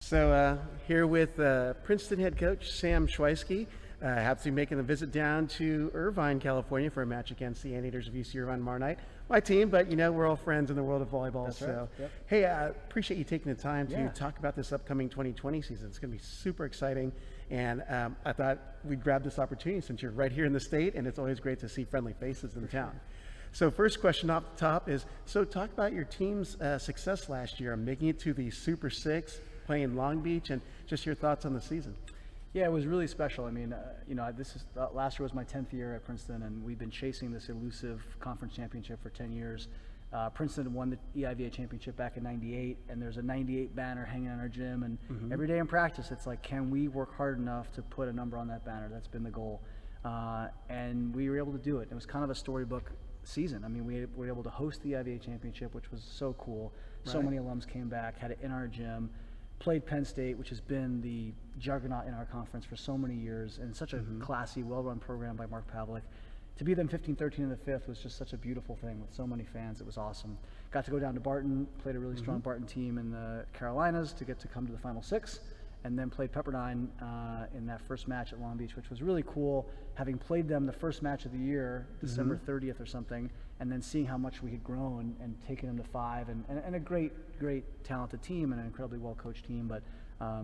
So here with Princeton head coach Sam Shweisky. Happy to be making the visit down to Irvine, California for a match against the Anteaters of UC Irvine tomorrow night. My team, but you know, we're all friends in the world of volleyball. That's so, right. Yep. hey, I appreciate you taking the time to Yeah. talk about this upcoming 2020 season. It's going to be super exciting. And I thought we'd grab this opportunity since you're right here in the state, and it's always great to see friendly faces in town. So first question off the top is, so talk about your team's success last year, making it to the Super Six, playing in Long Beach, and just your thoughts on the season. Yeah, it was really special. I mean, last year was my 10th year at Princeton, and we've been chasing this elusive conference championship for 10 years. Princeton won the EIVA championship back in '98, and there's a '98 banner hanging on our gym. And every day in practice, it's like, can we work hard enough to put a number on that banner? That's been the goal, and we were able to do it. It was kind of a storybook season. I mean, we were able to host the EIVA championship, which was so cool. So many alums came back, had it in our gym. Played Penn State, which has been the juggernaut in our conference for so many years, and such a classy, well-run program by Mark Pavlik. To beat them 15-13 in the fifth was just such a beautiful thing with so many fans. It was awesome. Got to go down to Barton, played a really strong Barton team in the Carolinas to get to come to the Final Six, and then played Pepperdine in that first match at Long Beach, which was really cool, having played them the first match of the year, December 30th or something, and then seeing how much we had grown and taken them to 5, and a great talented team and an incredibly well-coached team, but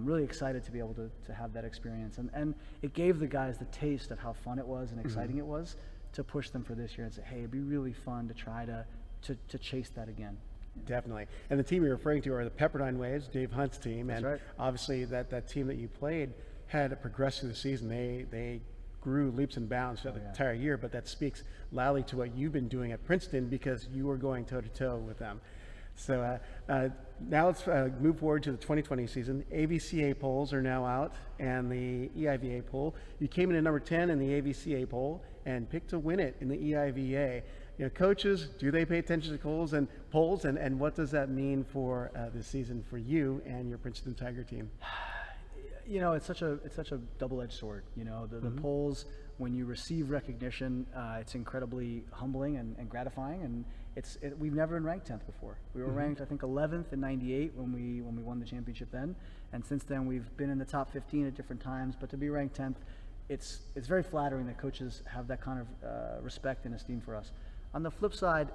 really excited to be able to have that experience. And it gave the guys the taste of how fun it was and exciting it was to push them for this year and say, hey, it'd be really fun to try to chase that again. Definitely. And the team you're referring to are the Pepperdine Waves, Dave Hunt's team. That's and right. Obviously that team that you played had progressed through the season. They grew leaps and bounds throughout the entire year, but that speaks loudly to what you've been doing at Princeton because you were going toe-to-toe with them. So now let's move forward to the 2020 season. AVCA polls are now out, and the EIVA poll. You came in at number 10 in the AVCA poll and picked to win it in the EIVA. You know, coaches, do they pay attention to polls, and what does that mean for this season for you and your Princeton Tiger team? You know, it's such a double-edged sword. You know, the polls, when you receive recognition, it's incredibly humbling and gratifying. And we've never been ranked 10th before. We were ranked, I think, 11th in '98 when we won the championship then. And since then, we've been in the top 15 at different times. But to be ranked 10th, it's very flattering that coaches have that kind of respect and esteem for us. On the flip side,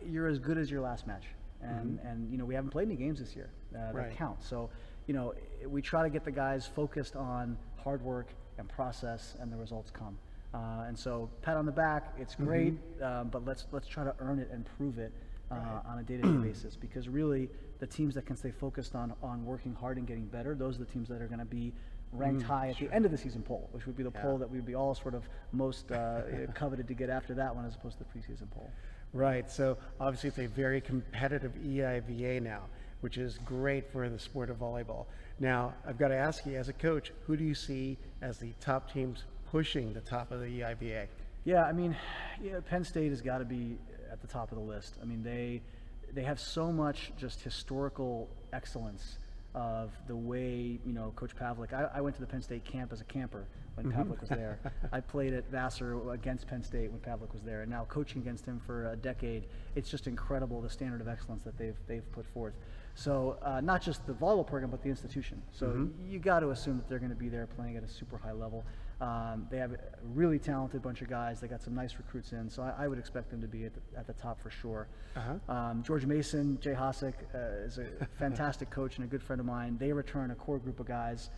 you're as good as your last match, and you know, we haven't played any games this year that count. So, you know, we try to get the guys focused on hard work and process, and the results come. And so, pat on the back, it's great, but let's try to earn it and prove it on a day-to-day basis. Because really, the teams that can stay focused on working hard and getting better, those are the teams that are going to be ranked high at the end of the season poll, which would be the poll that we'd be all sort of most coveted to get after that one, as opposed to the preseason poll. Right. So obviously, it's a very competitive EIVA now, which is great for the sport of volleyball. Now, I've got to ask you, as a coach, who do you see as the top teams pushing the top of the EIVA? Yeah, I mean, Penn State has got to be at the top of the list. I mean, they have so much just historical excellence of the way, you know, Coach Pavlik. I went to the Penn State camp as a camper when Pavlik was there. I played at Vassar against Penn State when Pavlik was there, and now coaching against him for a decade. It's just incredible the standard of excellence that they've put forth. So not just the volleyball program, but the institution. So you got to assume that they're going to be there playing at a super high level. They have a really talented bunch of guys. They got some nice recruits in, so I would expect them to be at the top for sure. George Mason, Jay Hosick is a fantastic coach and a good friend of mine. They return a core group of guys.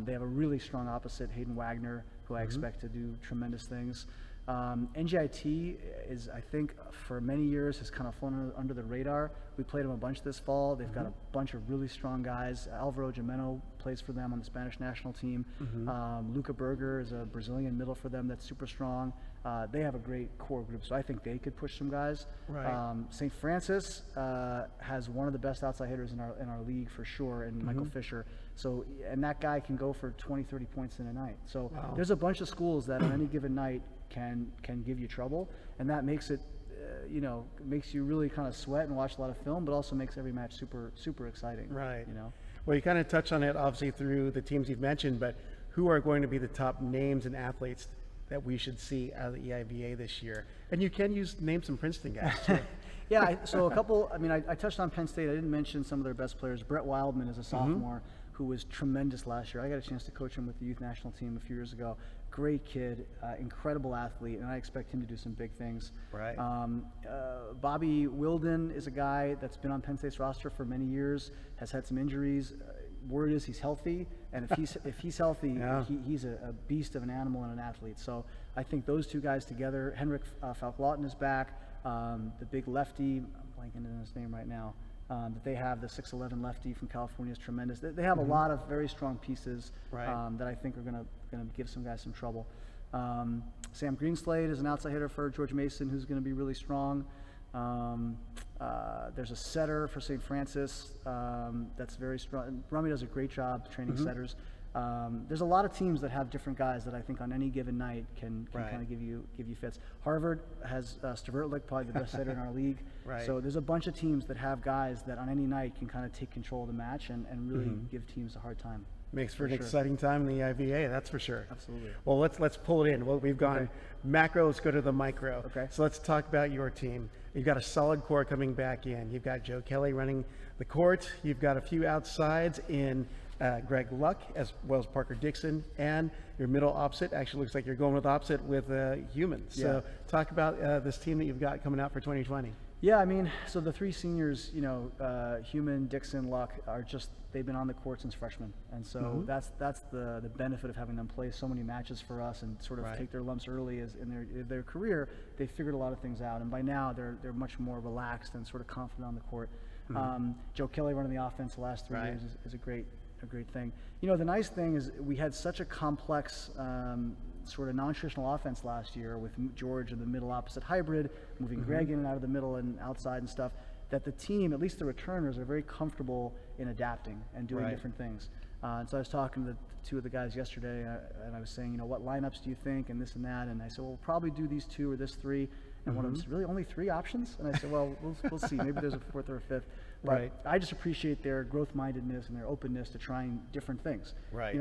They have a really strong opposite, Hayden Wagner, who I expect to do tremendous things. NGIT is, I think, for many years has kind of flown under the radar. We played them a bunch this fall. They've got a bunch of really strong guys. Alvaro Gimeno plays for them on the Spanish national team. Luca Berger is a Brazilian middle for them that's super strong. They have a great core group, so I think they could push some guys. St. Francis has one of the best outside hitters in our league for sure, and Michael Fisher. So, and that guy can go for 20, 30 points in a night. So there's a bunch of schools that on any given night can give you trouble, and that makes it, makes you really kind of sweat and watch a lot of film, but also makes every match super exciting. Right. You know. Well, you kind of touched on it obviously through the teams you've mentioned, but who are going to be the top names and athletes that we should see out of the EIVA this year? And you can name some Princeton guys too. Yeah, so a couple, I mean, I touched on Penn State. I didn't mention some of their best players. Brett Wildman is a sophomore, who was tremendous last year. I got a chance to coach him with the youth national team a few years ago. Great kid, incredible athlete, and I expect him to do some big things. Right. Bobby Wilden is a guy that's been on Penn State's roster for many years, has had some injuries. Word is he's healthy, and if he's healthy, Yeah. he's a beast of an animal and an athlete. So I think those two guys together. Henrik Falk-Lawton is back. The big lefty, I'm blanking on his name right now, that they have, the 6'11" lefty from California, is tremendous. They have a lot of very strong pieces Right. that I think are gonna give some guys some trouble. Sam Greenslade is an outside hitter for George Mason who's going to be really strong. There's a setter for St. Francis that's very strong. Rummy does a great job training setters. There's a lot of teams that have different guys that I think on any given night can Right. kind of give you fits. Harvard has Stavertlik, probably the best setter in our league. Right. So there's a bunch of teams that have guys that on any night can kind of take control of the match and really give teams a hard time. Makes for an sure. exciting time in the EIVA, that's for sure. Absolutely. Well, let's pull it in. Well, we've gone Okay. macro, let's go to the micro. Okay. So let's talk about your team. You've got a solid core coming back in. You've got Joe Kelly running the court. You've got a few outsides in Greg Luck as well as Parker Dixon, and your middle opposite actually looks like you're going with opposite with humans. Yeah. So talk about this team that you've got coming out for 2020. Yeah, I mean, so the three seniors, Human, Dixon, Luck, they've been on the court since freshmen. And so that's the benefit of having them play so many matches for us and sort of Right. take their lumps early as in their career. They figured a lot of things out. And by now, they're much more relaxed and sort of confident on the court. Joe Kelly running the offense the last 3 Right. years is a great thing. The nice thing is we had such a complex sort of non-traditional offense last year with George in the middle opposite hybrid, moving Greg in and out of the middle and outside and stuff, that the team, at least the returners, are very comfortable in adapting and doing Right. different things. And so I was talking to two of the guys yesterday, and I was saying, what lineups do you think, and this and that, and I said, well, we'll probably do these two or this three, and one of them said, really, only 3 options? And I said, well, we'll see. Maybe there's a 4th or a 5th. But Right. I just appreciate their growth-mindedness and their openness to trying different things. Right.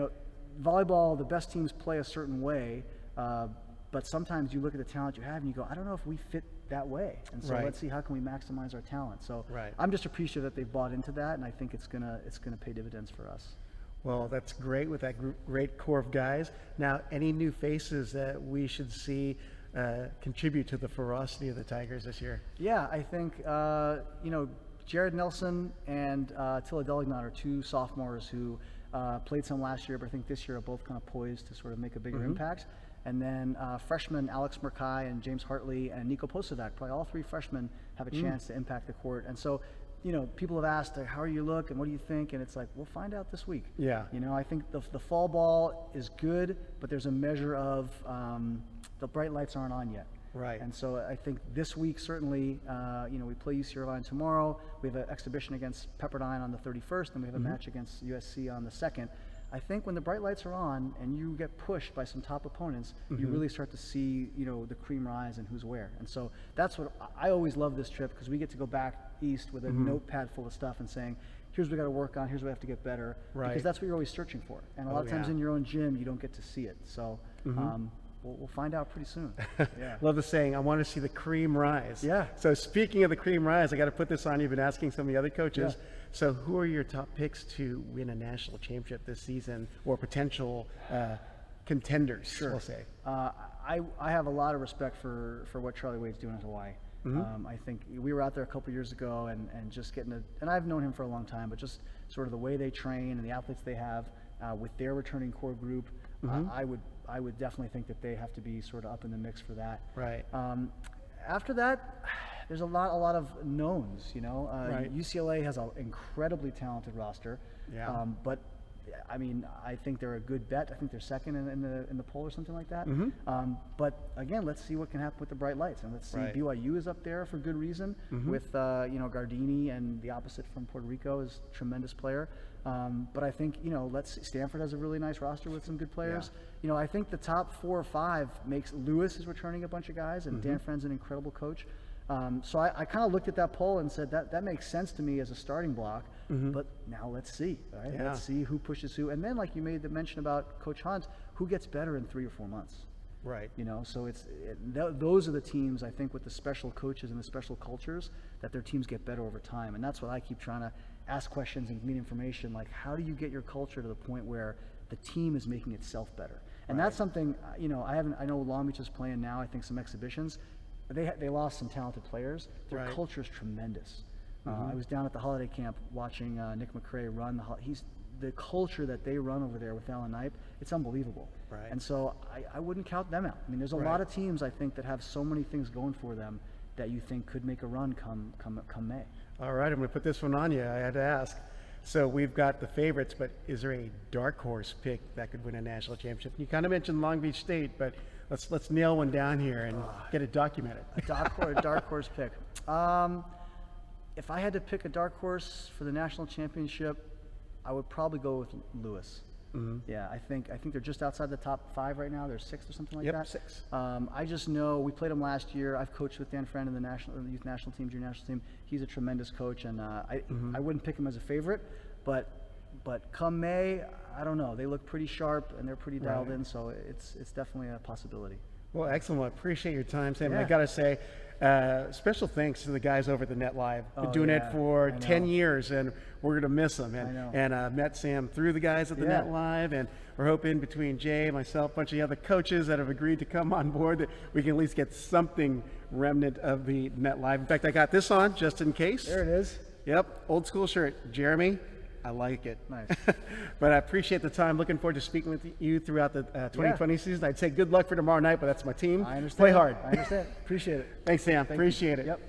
Volleyball, the best teams play a certain way, but sometimes you look at the talent you have and you go, I don't know if we fit that way. And so Right. let's see how can we maximize our talent. So Right. I'm just appreciative that they've bought into that, and I think it's gonna pay dividends for us. Well, that's great with that great core of guys. Now, any new faces that we should see contribute to the ferocity of the Tigers this year? Yeah, I think Jared Nelson and Tilla Delignot are 2 sophomores who played some last year, but I think this year are both kind of poised to sort of make a bigger impact. And then freshmen Alex Murkai and James Hartley and Nico Posovac, probably all 3 freshmen have a chance to impact the court. And so, people have asked, how are you look and what do you think? And it's like, we'll find out this week. Yeah. I think the fall ball is good, but there's a measure of the bright lights aren't on yet. Right. And so I think this week, certainly, we play UC Irvine tomorrow. We have an exhibition against Pepperdine on the 31st, and we have a match against USC on the 2nd. I think when the bright lights are on and you get pushed by some top opponents, you really start to see, the cream rise and who's where. And so that's what I always love this trip, because we get to go back east with a notepad full of stuff and saying, here's what we got to work on, here's what we have to get better. Right. Because that's what you're always searching for. And a lot of times in your own gym, you don't get to see it. So we'll find out pretty soon. Yeah. Love the saying, I want to see the cream rise. Yeah. So speaking of the cream rise, I got to put this on. You've been asking some of the other coaches. Yeah. So who are your top picks to win a national championship this season, or potential contenders, we'll say? I have a lot of respect for what Charlie Wade's doing in Hawaii. I think we were out there a couple years ago and just getting and I've known him for a long time, but just sort of the way they train and the athletes they have with their returning core group, I would definitely think that they have to be sort of up in the mix for that. Right. After that, there's a lot of knowns. Right. UCLA has an incredibly talented roster. Yeah. But I mean, I think they're a good bet. I think they're second in the poll or something like that. But again, let's see what can happen with the bright lights, and let's see. Right. BYU is up there for good reason with Gardini, and the opposite from Puerto Rico is a tremendous player. But I think let's see. Stanford has a really nice roster with some good players. I think the top 4 or 5 makes Lewis is returning a bunch of guys, and Dan Friend's an incredible coach. So I kind of looked at that poll and said that makes sense to me as a starting block. But now let's see. Right? Yeah. Let's see who pushes who, and then like you made the mention about Coach Hunt, who gets better in 3 or 4 months. Right. You know, so those are the teams, I think, with the special coaches and the special cultures, that their teams get better over time. And that's what I keep trying to ask questions and glean information, like how do you get your culture to the point where the team is making itself better? And that's something, you know, I know Long Beach is playing now, I think, some exhibitions. They lost some talented players. Their culture is tremendous. I was down at the holiday camp watching Nick McCrae run the culture that they run over there with Alan Knipe, it's unbelievable. Right. And so I wouldn't count them out. I mean, there's a lot of teams, I think, that have so many things going for them that you think could make a run come May. All right, I'm going to put this one on you. I had to ask. So we've got the favorites, but is there a dark horse pick that could win a national championship? You kind of mentioned Long Beach State, but let's nail one down here and get it documented. A dark horse pick. If I had to pick a dark horse for the national championship, I would probably go with Lewis. Yeah, I think they're just outside the top 5 right now. They're 6th or something like that. Yep, 6. I just know we played him last year. I've coached with Dan Friend in the youth national team, junior national team. He's a tremendous coach, and I wouldn't pick him as a favorite, but come May, I don't know. They look pretty sharp and they're pretty dialed in, so it's definitely a possibility. Well, excellent. Well, I appreciate your time, Sam. Yeah. I got to say, special thanks to the guys over at the Net Live. Been doing it for 10 years, and we're going to miss them. And met Sam through the guys at the Net Live, and we're hoping between Jay, myself, a bunch of the other coaches that have agreed to come on board that we can at least get something remnant of the Net Live. In fact, I got this on just in case. There it is. Yep, old school shirt. Jeremy, I like it. Nice. But I appreciate the time. Looking forward to speaking with you throughout the 2020 season. I'd say good luck for tomorrow night, but that's my team. I understand. Play hard. I understand. Appreciate it. Thanks, Sam. Appreciate it. Yep.